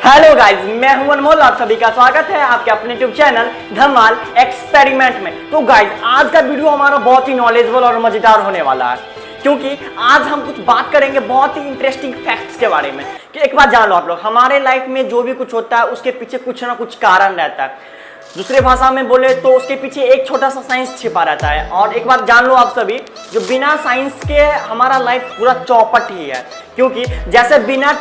Hello guys, मैं हूं अनमोल। आप सभी का स्वागत है आपके अपने यूट्यूब चैनल धमाल एक्सपेरिमेंट में। तो गाइज, आज का वीडियो हमारा बहुत ही नॉलेजेबल और मजेदार होने वाला है, क्योंकि आज हम कुछ बात करेंगे बहुत ही इंटरेस्टिंग फैक्ट्स के बारे में। कि एक बात जान लो आप लोग, हमारे लाइफ में जो भी कुछ होता है उसके पीछे कुछ ना कुछ कारण रहता है। दूसरे भाषा में बोले तो उसके पीछे एक छोटा सा साइंस छिपा रहता है। और एक बात जान लो आप सभी, जो बिना साइंस के हमारा लाइफ पूरा चौपट ही है, क्योंकि जैसे बिना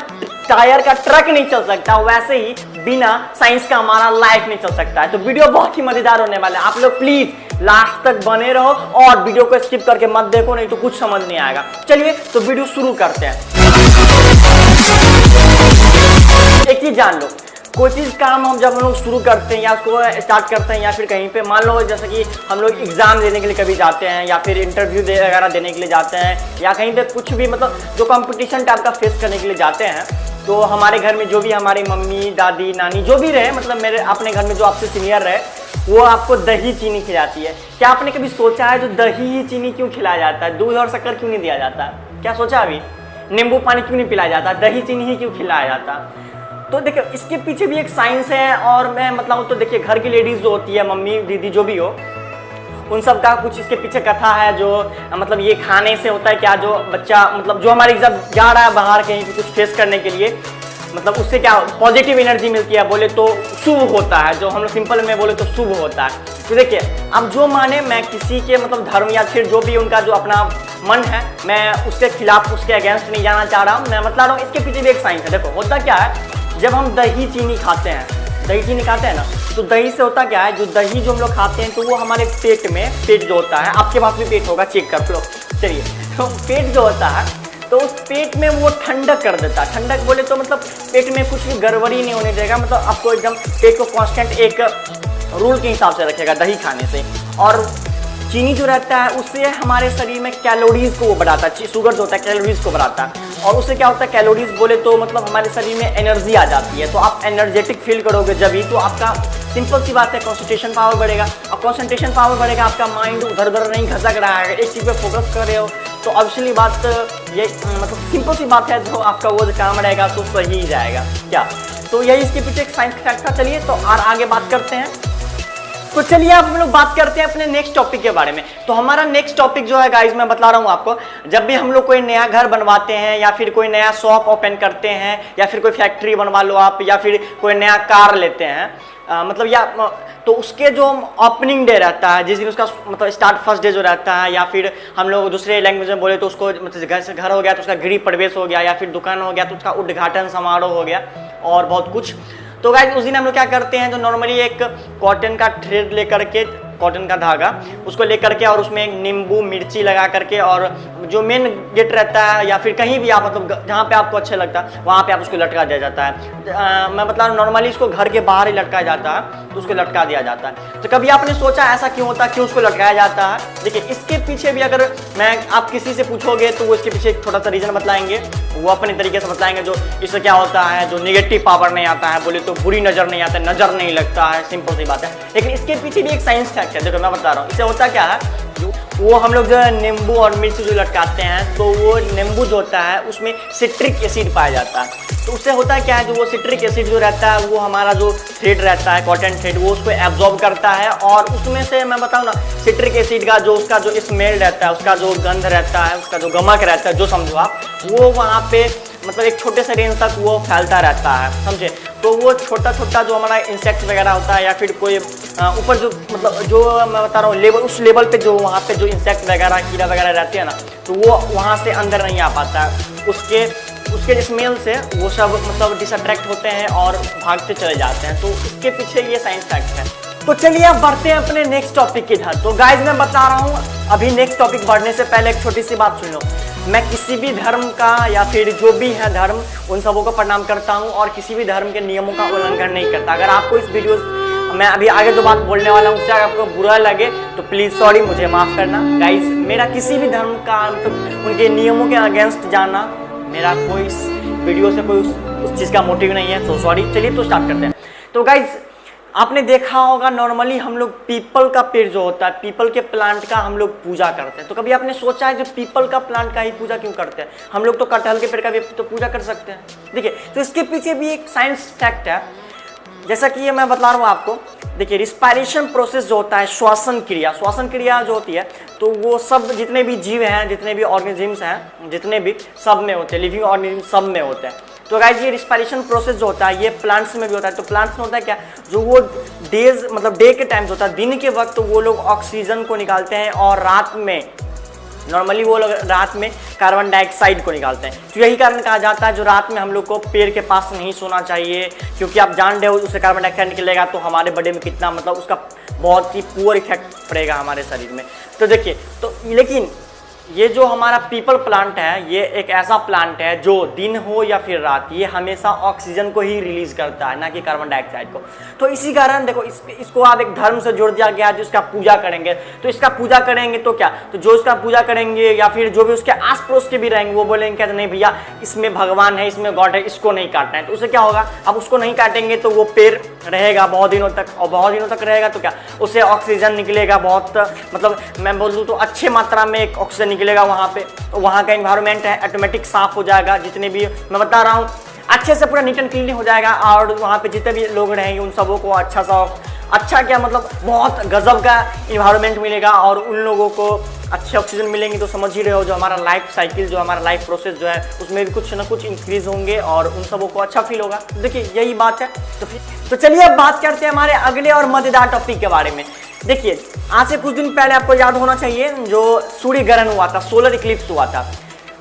टायर का ट्रक नहीं चल सकता, वैसे ही बिना साइंस का हमारा लाइफ नहीं चल सकता है। तो वीडियो बहुत ही मजेदार होने वाला है, आप लोग प्लीज लास्ट तक बने रहो और वीडियो को स्किप करके मत देखो, नहीं तो कुछ समझ नहीं आएगा। चलिए तो वीडियो शुरू करते हैं। एक चीज जान लो, कोई चीज काम जब हम लोग शुरू करते हैं या उसको स्टार्ट करते हैं, या फिर कहीं पे मान लो जैसे कि हम लोग एग्जाम देने के लिए कभी जाते हैं, या फिर इंटरव्यू वगैरह देने के लिए जाते हैं, या कहीं पे कुछ भी मतलब जो कंपटीशन टाइप का फेस करने के लिए जाते हैं, तो हमारे घर में जो भी हमारी मम्मी दादी नानी जो भी रहे, मतलब मेरे अपने घर में जो आपसे सीनियर रहे, वो आपको दही चीनी खिलाती है। क्या आपने कभी सोचा है जो दही चीनी क्यों खिलाया जाता है, दूध और शक्कर क्यों नहीं दिया जाता? क्या सोचा अभी? नींबू पानी क्यों नहीं पिलाया जाता, दही चीनी ही क्यों खिलाया जाता? तो देखिए, इसके पीछे भी एक साइंस है। और मैं मतलब तो देखिए, घर की लेडीज जो होती है, मम्मी दीदी जो भी हो, उन सब का कुछ इसके पीछे कथा है। जो मतलब ये खाने से होता है क्या, जो बच्चा मतलब जो हमारे एग्जाम जा रहा है बाहर कहीं कुछ फेस करने के लिए, मतलब उससे क्या पॉजिटिव एनर्जी मिलती है, बोले तो शुभ होता है। जो हम लोग सिंपल में बोले तो शुभ होता है। तो देखिए, अब जो माने, मैं किसी के मतलब धर्म या फिर जो भी उनका जो अपना मन है, मैं उसके खिलाफ उसके अगेंस्ट नहीं जाना चाह रहा हूँ। मैं बता रहा हूँ इसके पीछे भी एक साइंस है। देखो होता क्या है, जब हम दही चीनी खाते हैं, दही चीनी खाते हैं ना, तो दही से होता क्या है, जो दही जो हम लोग खाते हैं तो वो हमारे पेट में, पेट जो होता है, आपके पास भी पेट होगा, चेक कर लो। चलिए, तो पेट जो होता है, तो उस पेट में वो ठंडक कर देता है। ठंडक बोले तो मतलब पेट में कुछ भी गड़बड़ी नहीं होने देगा, मतलब आपको एकदम पेट को कांस्टेंट एक रूल के हिसाब से रखेगा दही खाने से। और चीनी जो रहता है उससे हमारे शरीर में कैलोरीज को वो बढ़ाता है, शुगर जो होता है कैलोरीज को बढ़ाता है। और उससे क्या होता है, कैलोरीज बोले तो मतलब हमारे शरीर में एनर्जी आ जाती है, तो आप एनर्जेटिक फील करोगे जब भी, तो आपका सिंपल सी बात है कंसंट्रेशन पावर बढ़ेगा। और कंसंट्रेशन पावर बढ़ेगा, आपका माइंड उधर उधर नहीं खसक रहा है, एक चीज़ पे फोकस कर रहे हो, तो ऑब्वियसली बात ये मतलब सिंपल सी बात है, जो आपका वो काम रहेगा तो सही जाएगा क्या। तो यही इसके पीछे एक साइंस फैक्ट था। चलिए तो और आगे बात करते हैं। तो चलिए अब हम लोग बात करते हैं अपने नेक्स्ट टॉपिक के बारे में। तो हमारा नेक्स्ट टॉपिक जो है गाइज, मैं बता रहा हूँ आपको, जब भी हम लोग कोई नया घर बनवाते हैं, या फिर कोई नया शॉप ओपन करते हैं, या फिर कोई फैक्ट्री बनवा लो आप, या फिर कोई नया कार लेते हैं, मतलब या तो उसके जो ओपनिंग डे रहता है, जिस दिन उसका मतलब स्टार्ट फर्स्ट डे जो रहता है, या फिर हम लोग दूसरे लैंग्वेज में बोले तो उसको मतलब घर से घर हो गया तो उसका गृह प्रवेश हो गया, या फिर दुकान हो गया तो उसका उद्घाटन समारोह हो गया, और बहुत कुछ। तो गाइस, उस दिन हम लोग क्या करते हैं, जो नॉर्मली एक कॉटन का थ्रेड लेकर के, कॉटन का धागा उसको लेकर के, और उसमें एक नींबू मिर्ची लगा करके, और जो मेन गेट रहता है, या फिर कहीं भी आप मतलब जहाँ पे आपको अच्छा लगता है वहाँ पे आप उसको लटका दिया जाता है। मैं मतलब नॉर्मली इसको घर के बाहर ही लटकाया जाता है, तो उसको लटका दिया जाता है। तो कभी आपने सोचा ऐसा क्यों होता है, क्यों उसको लटकाया जाता है? देखिए, इसके पीछे भी अगर आप किसी से पूछोगे तो वो इसके पीछे एक छोटा सा रीजन बताएंगे, वो अपने तरीके से बताएंगे। जो इससे क्या होता है, जो नेगेटिव पावर नहीं आता है, बोले तो बुरी नज़र नहीं आता है, नज़र नहीं लगता है, सिंपल सी बात है। लेकिन इसके पीछे भी एक साइंस फैक्ट है। देखो मैं बता रहा हूँ, इससे होता क्या है, वो हम लोग जो है नींबू और मिर्च जो लटकाते हैं, तो वो नींबू जो होता है उसमें सिट्रिक एसिड पाया जाता है। तो उससे होता है क्या है, जो वो सिट्रिक एसिड जो रहता है, वो हमारा जो थ्रेड रहता है, कॉटन थ्रेड, वो उसको एब्जॉर्ब करता है। और उसमें से मैं बताऊँ ना, सिट्रिक एसिड का जो उसका जो स्मेल रहता है, उसका जो गंध रहता है, उसका जो गमक रहता है, जो समझो आप, वो वहाँ पे मतलब एक छोटे से रेंज तक वो फैलता रहता है, समझे। तो वो छोटा छोटा जो हमारा इंसेक्ट वगैरह होता है, या फिर कोई ऊपर जो मतलब जो मैं बता रहा हूँ लेवल, उस लेवल पे जो वहाँ पे जो इंसेक्ट वगैरह कीड़ा वगैरह रहते हैं ना, तो वो वहाँ से अंदर नहीं आ पाता है। उसके स्मेल से वो सब मतलब डिसअट्रैक्ट होते हैं और भागते चले जाते हैं। तो इसके पीछे ये साइंस फैक्ट है। तो चलिए अब बढ़ते हैं अपने नेक्स्ट टॉपिक की तरफ। तो गाइज, मैं बता रहा हूँ, अभी नेक्स्ट टॉपिक बढ़ने से पहले एक छोटी सी बात सुन लो। मैं किसी भी धर्म का या फिर जो भी है धर्म, उन सबों को प्रणाम करता हूँ, और किसी भी धर्म के नियमों का उल्लंघन नहीं करता। अगर आपको इस वीडियो मैं अभी आगे जो बात बोलने वाला हूँ उससे अगर आपको बुरा लगे तो प्लीज़ सॉरी, मुझे माफ़ करना। गाइज, मेरा किसी भी धर्म का मतलब उनके नियमों के अगेंस्ट जाना, मेरा कोई इस वीडियो से कोई उस चीज़ का मोटिव नहीं है, तो सॉरी। चलिए तो स्टार्ट करते हैं। तो गाइज, आपने देखा होगा नॉर्मली हम लोग पीपल का पेड़ जो होता है, पीपल के प्लांट का हम लोग पूजा करते हैं। तो कभी आपने सोचा है जो पीपल का प्लांट का ही पूजा क्यों करते हैं? हम लोग तो कटहल के पेड़ का भी तो पूजा कर सकते हैं। देखिए, तो इसके पीछे भी एक साइंस फैक्ट है, जैसा कि ये मैं बता रहा हूँ आपको। देखिए, रिस्पायरेशन प्रोसेस जो होता है, श्वसन क्रिया जो होती है, तो वो सब जितने भी जीव हैं, जितने भी ऑर्गेनिजम्स हैं, जितने भी सब में होते हैं, लिविंग ऑर्गेनिज्म सब में होते हैं। तो गाइस ये रिस्पायरेशन प्रोसेस जो होता है ये प्लांट्स में भी होता है। तो प्लांट्स में होता है क्या, जो वो डेज मतलब डे के टाइम होता है, दिन के वक्त वो लोग ऑक्सीजन को निकालते हैं और रात में नॉर्मली वो लोग रात में कार्बन डाइऑक्साइड को निकालते हैं। तो यही कारण कहा जाता है जो रात में हम लोग को पेड़ के पास नहीं सोना चाहिए, क्योंकि आप जान रहे हो उससे कार्बन डाइऑक्साइड निकलेगा तो हमारे बॉडी में कितना मतलब उसका बहुत ही पुअर इफेक्ट पड़ेगा हमारे शरीर में। तो देखिए, तो लेकिन ये जो हमारा पीपल प्लांट है, ये एक ऐसा प्लांट है जो दिन हो या फिर रात, ये हमेशा ऑक्सीजन को ही रिलीज करता है, ना कि कार्बन डाइऑक्साइड को। तो इसी कारण देखो इसको आप एक धर्म से जोड़ दिया गया है जो इसका पूजा करेंगे। तो इसका पूजा करेंगे तो क्या, तो जो इसका पूजा करेंगे या फिर जो भी उसके आस पड़ोस के भी रहेंगे वो बोलेंगे क्या, नहीं भैया इसमें भगवान है, इसमें गॉड है, इसको नहीं काटना है। तो उससे क्या होगा, अब उसको नहीं काटेंगे तो वो पेड़ रहेगा बहुत दिनों तक, और बहुत दिनों तक रहेगा तो क्या, उससे ऑक्सीजन निकलेगा बहुत, मतलब मैं बोल दूँ तो अच्छे मात्रा में एक ऑक्सीजन निकलेगा वहाँ पे। तो वहाँ का एनवायरनमेंट है ऑटोमेटिक साफ हो जाएगा, जितने भी मैं बता रहा हूँ अच्छे से पूरा नीट एंड क्लीन हो जाएगा, और वहाँ पे जितने भी लोग रहेंगे उन सबों को अच्छा क्या मतलब बहुत गजब का इन्वायरमेंट मिलेगा, और उन लोगों को अच्छे ऑक्सीजन मिलेंगे। तो समझ ही रहे हो जो हमारा लाइफ साइकिल, जो हमारा लाइफ प्रोसेस जो है उसमें भी कुछ ना कुछ इंक्रीज होंगे और उन सबों को अच्छा फील होगा। तो देखिए यही बात है। तो चलिए अब बात करते हैं हमारे अगले और मजेदार टॉपिक के बारे में। देखिए, आज से कुछ दिन पहले आपको याद होना चाहिए जो सूर्य ग्रहण हुआ था, सोलर इक्लिप्स हुआ था,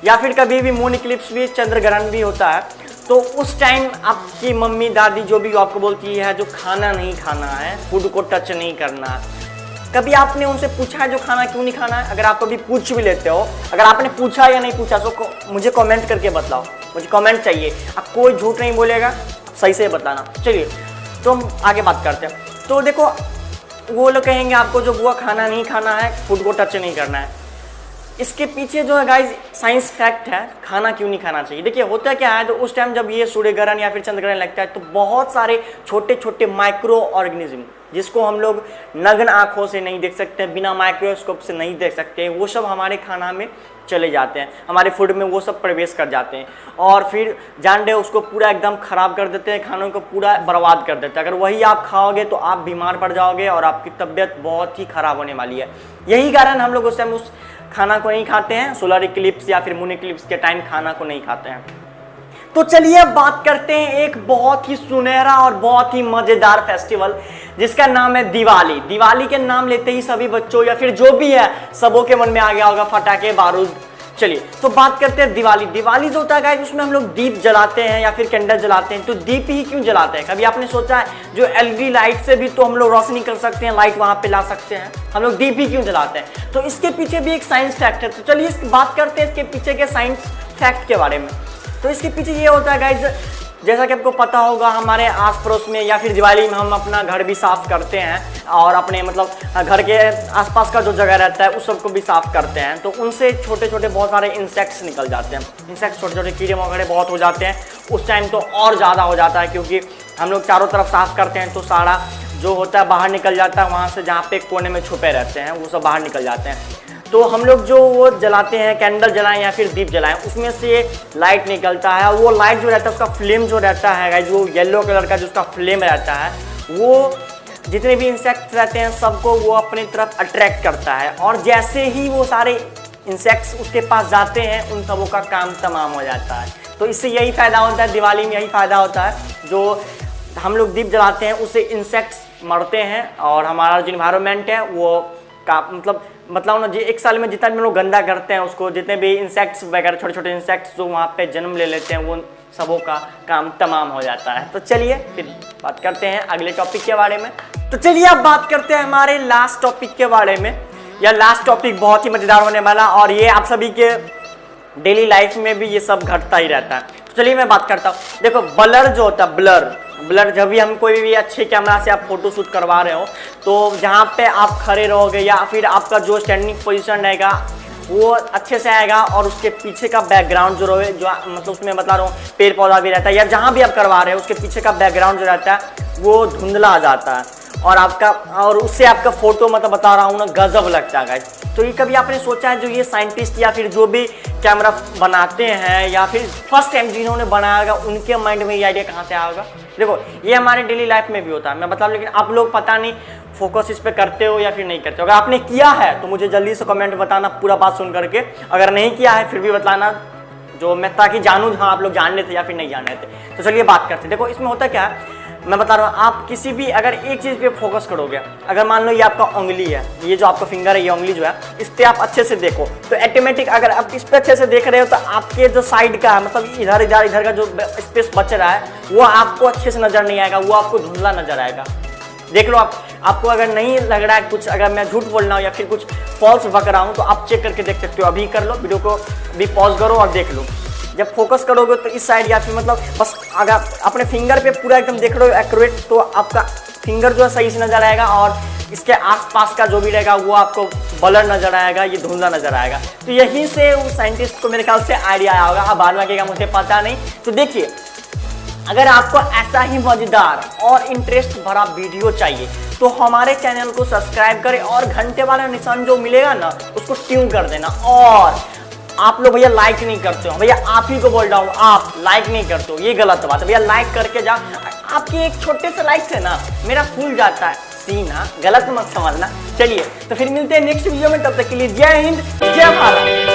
या फिर कभी भी मून इक्लिप्स भी, चंद्र ग्रहण भी होता है। तो उस टाइम आपकी मम्मी दादी जो भी आपको बोलती है जो खाना नहीं खाना है, फूड को टच नहीं करना है। कभी आपने उनसे पूछा है जो खाना क्यों नहीं खाना है? अगर आप कभी पूछ भी लेते हो, अगर आपने पूछा या नहीं पूछा तो मुझे कमेंट करके बताओ, मुझे कमेंट चाहिए। आप कोई झूठ नहीं बोलेगा, सही से बताना। चलिए तो हम आगे बात करते हैं। तो देखो, वो लोग कहेंगे आपको जो बुआ खाना नहीं खाना है, फूड को टच नहीं करना है। इसके पीछे जो है गाइस साइंस फैक्ट है, खाना क्यों नहीं खाना चाहिए। देखिए होता क्या है, तो उस टाइम जब ये सूर्य ग्रहण या फिर चंद्र ग्रहण लगता है तो बहुत सारे छोटे छोटे माइक्रो ऑर्गेनिज्म, जिसको हम लोग नग्न आंखों से नहीं देख सकते, बिना माइक्रोस्कोप से नहीं देख सकते, वो सब हमारे खाना में चले जाते हैं, हमारे फूड में वो सब प्रवेश कर जाते हैं, और फिर जान रहे उसको पूरा एकदम खराब कर देते हैं, खानों को पूरा बर्बाद कर देते हैं। अगर वही आप खाओगे तो आप बीमार पड़ जाओगे और आपकी तबीयत बहुत ही खराब होने वाली है। यही कारण हम लोग उस टाइम उस खाना को नहीं खाते हैं, सोलर इक्लिप्स या फिर मून इक्लिप्स के टाइम खाना को नहीं खाते हैं। तो चलिए अब बात करते हैं एक बहुत ही सुनहरा और बहुत ही मजेदार फेस्टिवल जिसका नाम है दिवाली। दिवाली के नाम लेते ही सभी बच्चों या फिर जो भी है सबों के मन में आ गया होगा फटाके बारूद। चलिए तो बात करते हैं दिवाली। दिवाली जो होता है गाइस उसमें हम लोग दीप जलाते हैं या फिर कैंडल जलाते हैं। तो दीप ही क्यों जलाते हैं? कभी आपने सोचा है जो एलईडी लाइट से भी तो हम लोग रोशनी कर सकते हैं, लाइट वहां पे ला सकते हैं, हम लोग दीप ही क्यों जलाते हैं? तो इसके पीछे भी एक साइंस फैक्ट है। तो चलिए बात करते हैं इसके पीछे के साइंस फैक्ट के बारे में। तो इसके पीछे ये होता है गाइज, जैसा कि आपको पता होगा हमारे आस पड़ोस में या फिर दिवाली में हम अपना घर भी साफ करते हैं और अपने मतलब घर के आसपास का जो जगह रहता है उस सबको भी साफ करते हैं। तो उनसे छोटे छोटे बहुत सारे इंसेक्ट्स निकल जाते हैं। इंसेक्ट्स छोटे छोटे कीड़े मकोड़े बहुत हो जाते हैं। उस टाइम तो और ज़्यादा हो जाता है क्योंकि हम लोग चारों तरफ साफ करते हैं तो सारा जो होता है बाहर निकल जाता है, वहाँ से जहाँ पे कोने में छुपे रहते हैं वो सब बाहर निकल जाते हैं। तो हम लोग जो वो जलाते हैं, कैंडल जलाएं या फिर दीप जलाएं, उसमें से लाइट निकलता है। वो लाइट जो रहता है उसका फ्लेम जो रहता है गाइस, वो येलो कलर का जो उसका फ्लेम रहता है वो जितने भी इंसेक्ट्स रहते हैं सबको वो अपनी तरफ अट्रैक्ट करता है। और जैसे ही वो सारे इंसेक्ट्स उसके पास जाते हैं उन सबों का काम तमाम हो जाता है। तो इससे यही फ़ायदा होता है, दिवाली में यही फ़ायदा होता है, जो हम लोग दीप जलाते हैं उससे इंसेक्ट्स मरते हैं और हमारा जो इन्वायरमेंट है वो का मतलब ना जी एक साल में जितना भी लोग गंदा करते हैं उसको, जितने भी इंसेक्ट्स वगैरह छोटे छोटे इंसेक्ट्स जो वहाँ पे जन्म ले लेते हैं वो सबों का काम तमाम हो जाता है। तो चलिए फिर बात करते हैं अगले टॉपिक के बारे में। तो चलिए अब बात करते हैं हमारे लास्ट टॉपिक के बारे में। यह लास्ट टॉपिक बहुत ही मज़ेदार होने वाला और ये आप सभी के डेली लाइफ में भी ये सब घटता ही रहता है। तो चलिए मैं बात करता हूँ। देखो ब्लर जो होता है, ब्लर जब भी हम कोई भी अच्छे कैमरा से आप फोटो शूट करवा रहे हो तो जहाँ पे आप खड़े रहोगे या फिर आपका जो स्टैंडिंग पोजीशन रहेगा वो अच्छे से आएगा और उसके पीछे का बैकग्राउंड जो रहे, जो मतलब उसमें बता रहा हूँ पेड़ पौधा भी रहता है या जहाँ भी आप करवा रहे हो उसके पीछे का बैकग्राउंड जो रहता है वो धुंधला आ जाता है और उससे आपका फोटो मतलब बता रहा हूँ ना गजब लगता है गाइस। तो ये कभी आपने सोचा है जो ये साइंटिस्ट या फिर जो भी कैमरा बनाते हैं या फिर फर्स्ट टाइम जिन्होंने बनाया उनके माइंड में ये आइडिया कहाँ से आएगा? देखो ये हमारे डेली लाइफ में भी होता है, मैं बता, लेकिन आप लोग पता नहीं फोकस इस पे करते हो या फिर नहीं करते हो। अगर आपने किया है तो मुझे जल्दी से कमेंट बताना पूरा बात सुन करके, अगर नहीं किया है फिर भी बताना, जो मैं ताकि जानूँ हाँ आप लोग जान रहे थे या फिर नहीं जान रहे थे। तो चलिए बात करते हैं। देखो इसमें होता क्या है, मैं बता रहा हूँ, आप किसी भी अगर एक चीज़ पे फोकस करोगे, अगर मान लो ये आपका उंगली है, ये जो आपका फिंगर है, ये उंगली जो है, इस पर आप अच्छे से देखो तो ऑटोमेटिक अगर आप इस पर अच्छे से देख रहे हो तो आपके जो साइड का है मतलब इधर का जो स्पेस बच रहा है वो आपको अच्छे से नजर नहीं आएगा, वो आपको धुंधला नजर आएगा। देख लो आपको अगर नहीं लग रहा है कुछ, अगर मैं झूठ बोल रहा हूँ या फिर कुछ फॉल्स बक रहा हूँ तो आप चेक करके देख सकते हो। अभी कर लो, वीडियो को भी पॉज करो और देख लो। जब फोकस करोगे तो इस साइड या फिर मतलब बस अगर अपने फिंगर पे पूरा एकदम देख रहे हो एक्यूरेट, तो आपका फिंगर जो है सही से नजर आएगा और इसके आसपास का जो भी रहेगा वो आपको ब्लर नजर आएगा, ये धुंधला नजर आएगा। तो यहीं से उस साइंटिस्ट को मेरे ख्याल से आइडिया आया होगा। अब बाद में क्या मुझे पता नहीं। तो देखिए, अगर आपको ऐसा ही मजेदार और इंटरेस्ट भरा वीडियो चाहिए तो हमारे चैनल को सब्सक्राइब करें और घंटे वाला निशान जो मिलेगा ना उसको ट्यून कर देना। और आप लोग भैया लाइक नहीं करते हो, भैया आप ही को बोल रहा हूँ, आप लाइक नहीं करते हो, ये गलत बात है। भैया लाइक करके जा, आपके एक छोटे से लाइक से ना मेरा फूल जाता है सीना, गलत मत समझना। चलिए तो फिर मिलते हैं नेक्स्ट वीडियो में, तब तक के लिए जय हिंद जय भारत।